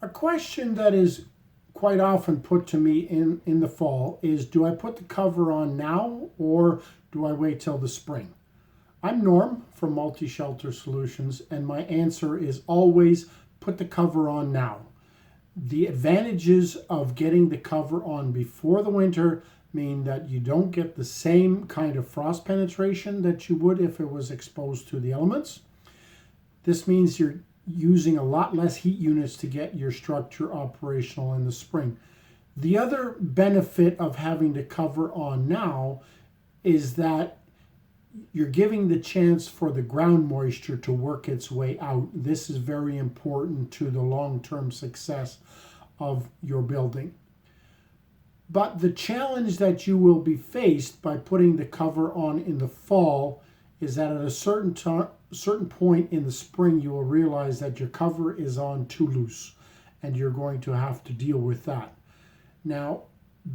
A question that is quite often put to me in the fall is, do I put the cover on now or do I wait till the spring? I'm Norm from Multi-Shelter Solutions, and my answer is always put the cover on now. The advantages of getting the cover on before the winter mean that you don't get the same kind of frost penetration that you would if it was exposed to the elements. This means you're using a lot less heat units to get your structure operational in the spring. The other benefit of having the cover on now is that you're giving the chance for the ground moisture to work its way out. This is very important to the long-term success of your building. But the challenge that you will be faced by putting the cover on in the fall is that at a certain point in the spring, you will realize that your cover is on too loose, and you're going to have to deal with that. Now,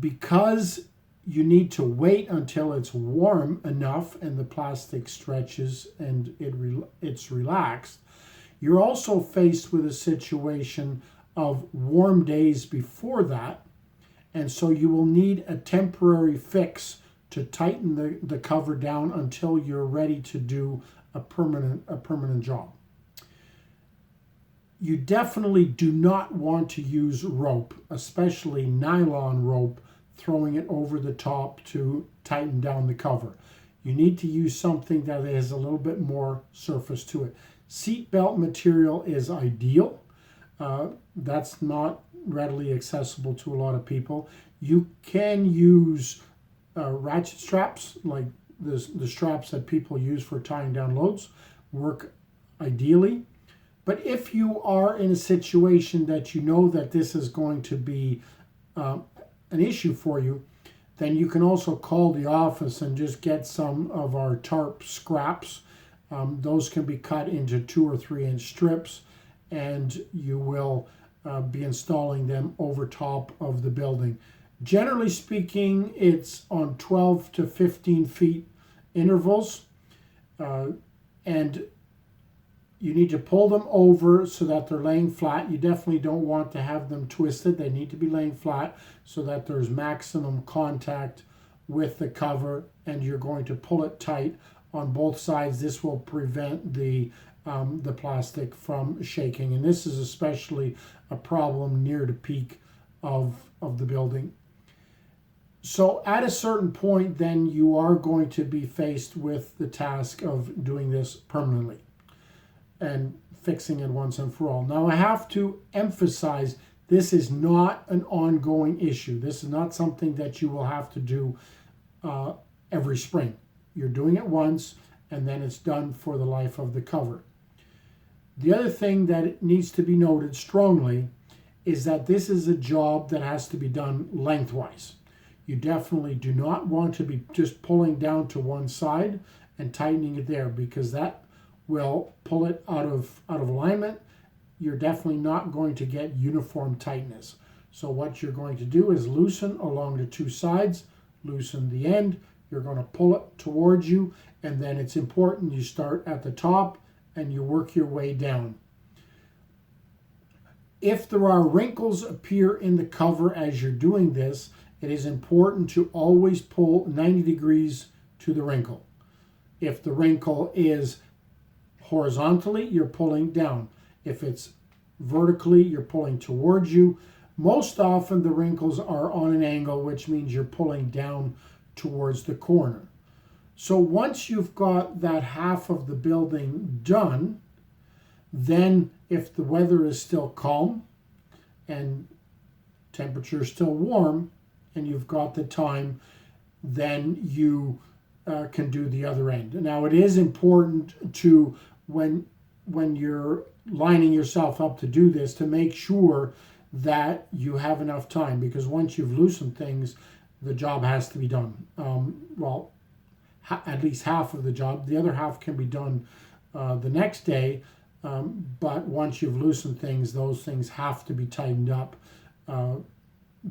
because you need to wait until it's warm enough and the plastic stretches and it's relaxed, you're also faced with a situation of warm days before that, and so you will need a temporary fix to tighten the cover down until you're ready to do a permanent job. You definitely do not want to use rope, especially nylon rope, throwing it over the top to tighten down the cover. You need to use something that has a little bit more surface to it. Seat belt material is ideal. That's not readily accessible to a lot of people. You can use ratchet straps, like the straps that people use for tying down loads, work ideally. But if you are in a situation that you know that this is going to be an issue for you, then you can also call the office and just get some of our tarp scraps. Those can be cut into 2 or 3 inch strips, and you will be installing them over top of the building. Generally speaking, it's on 12 to 15 feet intervals, and you need to pull them over so that they're laying flat. You definitely don't want to have them twisted. They need to be laying flat so that there's maximum contact with the cover, and you're going to pull it tight on both sides. This will prevent the plastic from shaking, and this is especially a problem near the peak of the building. So at a certain point, then you are going to be faced with the task of doing this permanently and fixing it once and for all. Now, I have to emphasize, this is not an ongoing issue. This is not something that you will have to do every spring. You're doing it once, and then it's done for the life of the cover. The other thing that needs to be noted strongly is that this is a job that has to be done lengthwise. You definitely do not want to be just pulling down to one side and tightening it there, because that will pull it out of alignment. You're definitely not going to get uniform tightness. So what you're going to do is loosen along the 2 sides, loosen the end. You're going to pull it towards you, and then it's important you start at the top and you work your way down. If there are wrinkles appear in the cover as you're doing this, it is important to always pull 90 degrees to the wrinkle. If the wrinkle is horizontally, you're pulling down. If it's vertically, you're pulling towards you. Most often the wrinkles are on an angle, which means you're pulling down towards the corner. So once you've got that half of the building done, then if the weather is still calm and temperature is still warm and you've got the time, then you can do the other end. Now, it is important to, when you're lining yourself up to do this, to make sure that you have enough time, because once you've loosened things, the job has to be done. At least half of the job. The other half can be done the next day, but once you've loosened things, those things have to be tightened up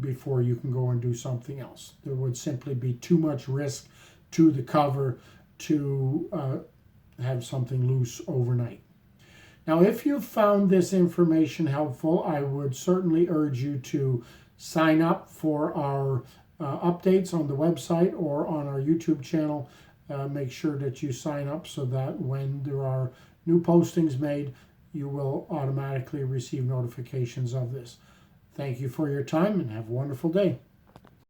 before you can go and do something else. There would simply be too much risk to the cover to have something loose overnight. Now, if you found this information helpful, I would certainly urge you to sign up for our updates on the website or on our YouTube channel. Make sure that you sign up so that when there are new postings made, you will automatically receive notifications of this. Thank you for your time and have a wonderful day.